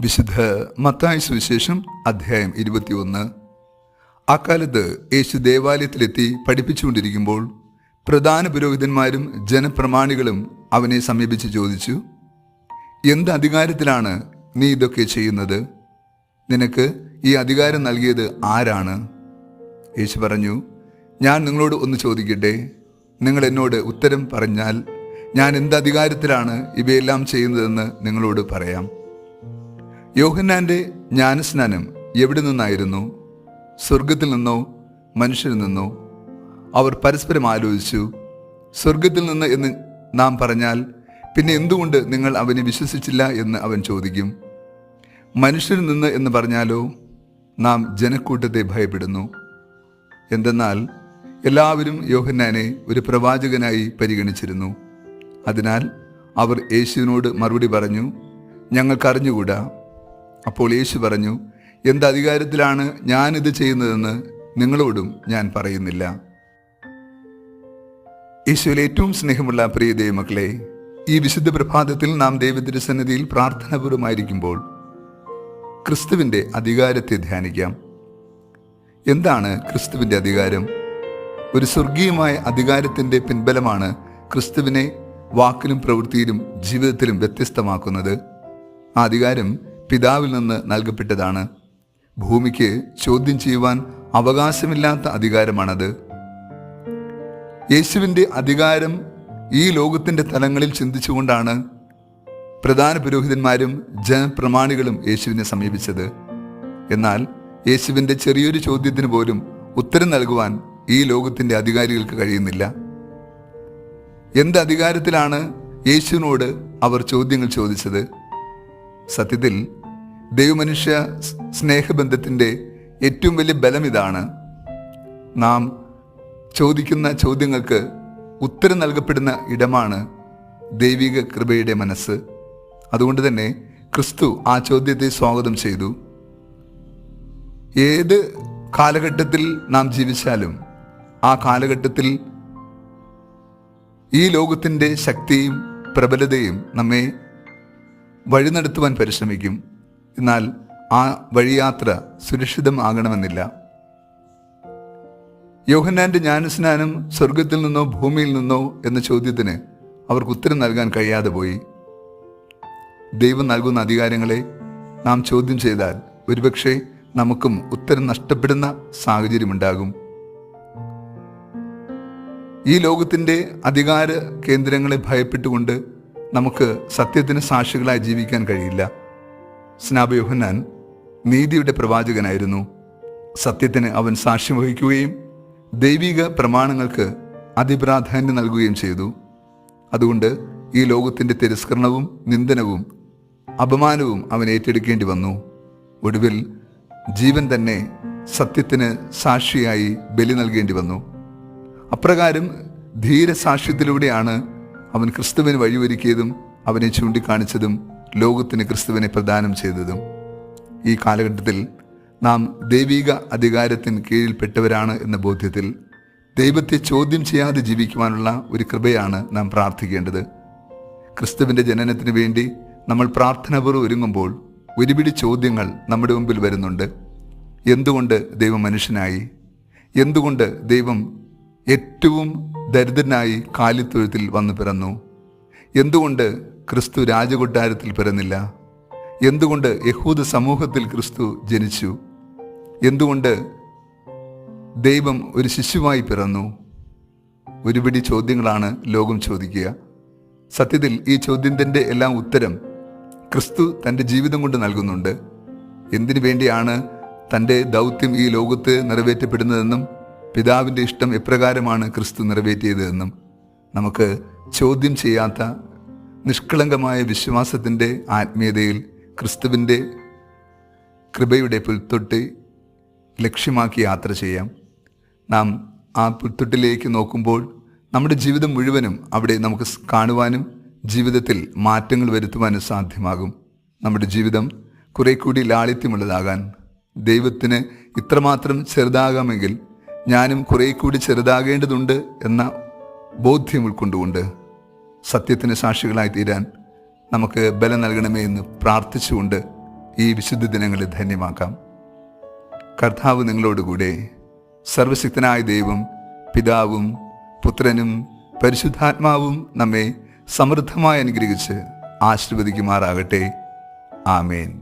വിശുദ്ധ മത്തായി സുവിശേഷം അധ്യായം 21. അക്കാലത്ത് യേശു ദേവാലയത്തിലെത്തി പഠിപ്പിച്ചുകൊണ്ടിരിക്കുമ്പോൾ പ്രധാന പുരോഹിതന്മാരും ജനപ്രമാണികളും അവനെ സമീപിച്ച് ചോദിച്ചു, എന്ത് അധികാരത്തിലാണ് നീ ഇതൊക്കെ ചെയ്യുന്നത്? നിനക്ക് ഈ അധികാരം നൽകിയത് ആരാണ്? യേശു പറഞ്ഞു, ഞാൻ നിങ്ങളോട് ഒന്ന് ചോദിക്കട്ടെ, നിങ്ങൾ എന്നോട് ഉത്തരം പറഞ്ഞാൽ ഞാൻ എന്ത് അധികാരത്തിലാണ് ഇവയെല്ലാം ചെയ്യുന്നതെന്ന് നിങ്ങളോട് പറയാം. യോഹന്നാന്റെ ജ്ഞാനസ്നാനം എവിടെ നിന്നായിരുന്നു? സ്വർഗത്തിൽ നിന്നോ മനുഷ്യരിൽ നിന്നോ? അവർ പരസ്പരം ആലോചിച്ചു. സ്വർഗത്തിൽ നിന്ന് എന്ന് നാം പറഞ്ഞാൽ പിന്നെ എന്തുകൊണ്ട് നിങ്ങൾ അവനെ വിശ്വസിച്ചില്ല എന്ന് അവൻ ചോദിക്കും. മനുഷ്യരിൽ നിന്ന് എന്ന് പറഞ്ഞാലോ നാം ജനക്കൂട്ടത്തെ ഭയപ്പെടുന്നു. എന്തെന്നാൽ എല്ലാവരും യോഹന്നാനെ ഒരു പ്രവാചകനായി പരിഗണിച്ചിരുന്നു. അതിനാൽ അവർ യേശുവിനോട് മറുപടി പറഞ്ഞു, ഞങ്ങൾക്കറിഞ്ഞുകൂടാ. അപ്പോൾ യേശു പറഞ്ഞു, എന്ത് അധികാരത്തിലാണ് ഞാനിത് ചെയ്യുന്നതെന്ന് നിങ്ങളോടും ഞാൻ പറയുന്നില്ല. യേശുവിൽ ഏറ്റവും സ്നേഹമുള്ള പ്രിയ ദൈവമക്കളെ, ഈ വിശുദ്ധ പ്രഭാതത്തിൽ നാം ദൈവത്തിരുസന്നിധിയിൽ പ്രാർത്ഥനാപൂർവമായിരിക്കുമ്പോൾ ക്രിസ്തുവിൻ്റെ അധികാരത്തെ ധ്യാനിക്കാം. എന്താണ് ക്രിസ്തുവിൻ്റെ അധികാരം? ഒരു സ്വർഗീയമായ അധികാരത്തിൻ്റെ പിൻബലമാണ് ക്രിസ്തുവിനെ വാക്കിലും പ്രവൃത്തിയിലും ജീവിതത്തിലും വ്യത്യസ്തമാക്കുന്നത്. ആ അധികാരം പിതാവിൽ നിന്ന് നൽകപ്പെട്ടതാണ്. ഭൂമിക്ക് ചോദ്യം ചെയ്യുവാൻ അവകാശമില്ലാത്ത അധികാരമാണത്. യേശുവിൻ്റെ അധികാരം ഈ ലോകത്തിൻ്റെ തലങ്ങളിൽ ചിന്തിച്ചുകൊണ്ടാണ് പ്രധാന പുരോഹിതന്മാരും ജനപ്രമാണികളും യേശുവിനെ സമീപിച്ചത്. എന്നാൽ യേശുവിൻ്റെ ചെറിയൊരു ചോദ്യത്തിന് പോലും ഉത്തരം നൽകുവാൻ ഈ ലോകത്തിൻ്റെ അധികാരികൾക്ക് കഴിയുന്നില്ല. എന്ത് അധികാരത്തിലാണ് യേശുവിനോട് അവർ ചോദ്യങ്ങൾ ചോദിച്ചത്? സത്യത്തിൽ ദൈവമനുഷ്യ സ്നേഹബന്ധത്തിൻ്റെ ഏറ്റവും വലിയ ബലം ഇതാണ്. നാം ചോദിക്കുന്ന ചോദ്യങ്ങൾക്ക് ഉത്തരം നൽകപ്പെടുന്ന ഇടമാണ് ദൈവിക കൃപയുടെ മനസ്സ്. അതുകൊണ്ട് തന്നെ ക്രിസ്തു ആ ചോദ്യത്തെ സ്വാഗതം ചെയ്തു. ഏത് കാലഘട്ടത്തിൽ നാം ജീവിച്ചാലും ആ കാലഘട്ടത്തിൽ ഈ ലോകത്തിൻ്റെ ശക്തിയും പ്രബലതയും നമ്മെ വഴി നടത്തുവാൻ പരിശ്രമിക്കും. എന്നാൽ ആ വഴിയാത്ര സുരക്ഷിതമാകണമെന്നില്ല. യോഹന്നാന്റെ ജ്ഞാനസ്നാനം സ്വർഗത്തിൽ നിന്നോ ഭൂമിയിൽ നിന്നോ എന്ന ചോദ്യത്തിന് അവർക്ക് ഉത്തരം നൽകാൻ കഴിയാതെ പോയി. ദൈവം നൽകുന്ന അധികാരങ്ങളെ നാം ചോദ്യം ചെയ്താൽ ഒരുപക്ഷെ നമുക്കും ഉത്തരം നഷ്ടപ്പെടുന്ന സാഹചര്യമുണ്ടാകും. ഈ ലോകത്തിൻ്റെ അധികാര കേന്ദ്രങ്ങളെ ഭയപ്പെട്ടുകൊണ്ട് നമുക്ക് സത്യത്തിന് സാക്ഷികളായി ജീവിക്കാൻ കഴിയില്ല. സ്നാപക യോഹന്നാൻ നീതിയുടെ പ്രവാചകനായിരുന്നു. സത്യത്തിന് അവൻ സാക്ഷ്യം വഹിക്കുകയും ദൈവിക പ്രമാണങ്ങൾക്ക് അതിപ്രാധാന്യം നൽകുകയും ചെയ്തു. അതുകൊണ്ട് ഈ ലോകത്തിൻ്റെ തിരസ്കരണവും നിന്ദനവും അപമാനവും അവൻ ഏറ്റെടുക്കേണ്ടി വന്നു. ഒടുവിൽ ജീവൻ തന്നെ സത്യത്തിന് സാക്ഷിയായി ബലി നൽകേണ്ടി വന്നു. അപ്രകാരം ധീരസാക്ഷ്യത്തിലൂടെയാണ് അവൻ ക്രിസ്തുവിന് വഴിയൊരുക്കിയതും അവനെ ചൂണ്ടിക്കാണിച്ചതും ലോകത്തിന് ക്രിസ്തുവിനെ പ്രദാനം ചെയ്തതും. ഈ കാലഘട്ടത്തിൽ നാം ദൈവിക അധികാരത്തിന് കീഴിൽപ്പെട്ടവരാണ് എന്ന ബോധ്യത്തിൽ ദൈവത്തെ ചോദ്യം ചെയ്യാതെ ജീവിക്കുവാനുള്ള ഒരു കൃപയാണ് നാം പ്രാർത്ഥിക്കേണ്ടത്. ക്രിസ്തുവിൻ്റെ ജനനത്തിന് വേണ്ടി നമ്മൾ പ്രാർത്ഥനാപൂർവ്വം ഒരുങ്ങുമ്പോൾ ഒരുപിടി ചോദ്യങ്ങൾ നമ്മുടെ മുമ്പിൽ വരുന്നുണ്ട്. എന്തുകൊണ്ട് ദൈവം മനുഷ്യനായി? എന്തുകൊണ്ട് ദൈവം ഏറ്റവും ദരിദ്രനായി കാലിത്തൊഴുത്തിൽ വന്നു പിറന്നു? എന്തുകൊണ്ട് ക്രിസ്തു രാജകൊട്ടാരത്തിൽ പിറന്നില്ല? എന്തുകൊണ്ട് യഹൂദ സമൂഹത്തിൽ ക്രിസ്തു ജനിച്ചു? എന്തുകൊണ്ട് ദൈവം ഒരു ശിശുവായി പിറന്നു? ഒരുപിടി ചോദ്യങ്ങളാണ് ലോകം ചോദിക്കുക. സത്യത്തിൽ ഈ ചോദ്യത്തിൻ്റെ എല്ലാം ഉത്തരം ക്രിസ്തു തൻ്റെ ജീവിതം കൊണ്ട് നൽകുന്നുണ്ട്. എന്തിനു വേണ്ടിയാണ് തൻ്റെ ദൗത്യം ഈ ലോകത്ത് നിറവേറ്റപ്പെടുന്നതെന്നും പിതാവിൻ്റെ ഇഷ്ടം എപ്രകാരമാണ് ക്രിസ്തു നിറവേറ്റിയതെന്നും നമുക്ക് ചോദ്യം ചെയ്യാത്ത നിഷ്കളങ്കമായ വിശ്വാസത്തിൻ്റെ ആത്മീയതയിൽ ക്രിസ്തുവിൻ്റെ കൃപയുടെ പുൽത്തൊട്ടി ലക്ഷ്യമാക്കി യാത്ര ചെയ്യാം. നാം ആ പുൽത്തൊട്ടിലേക്ക് നോക്കുമ്പോൾ നമ്മുടെ ജീവിതം മുഴുവനും അവിടെ നമുക്ക് കാണുവാനും ജീവിതത്തിൽ മാറ്റങ്ങൾ വരുത്തുവാനും സാധ്യമാകും. നമ്മുടെ ജീവിതം കുറെ കൂടി ലാളിത്യമുള്ളതാകാൻ ദൈവത്തിന് ഇത്രമാത്രം ചെറുതാകാമെങ്കിൽ ഞാനും കുറെ കൂടി ചെറുതാകേണ്ടതുണ്ട് എന്ന ബോധ്യം ഉൾക്കൊണ്ടുകൊണ്ട് സത്യത്തിന് സാക്ഷികളായി തീരാൻ നമുക്ക് ബലം നൽകണമേ എന്ന് പ്രാർത്ഥിച്ചുകൊണ്ട് ഈ വിശുദ്ധ ദിനങ്ങളെ ധന്യമാക്കാം. കർത്താവ് നിങ്ങളോടുകൂടെ. സർവശക്തനായ ദൈവം പിതാവും പുത്രനും പരിശുദ്ധാത്മാവും നമ്മെ സമൃദ്ധമായി അനുഗ്രഹിച്ച് ആശീർവദിക്കുമാറാകട്ടെ. ആമേൻ.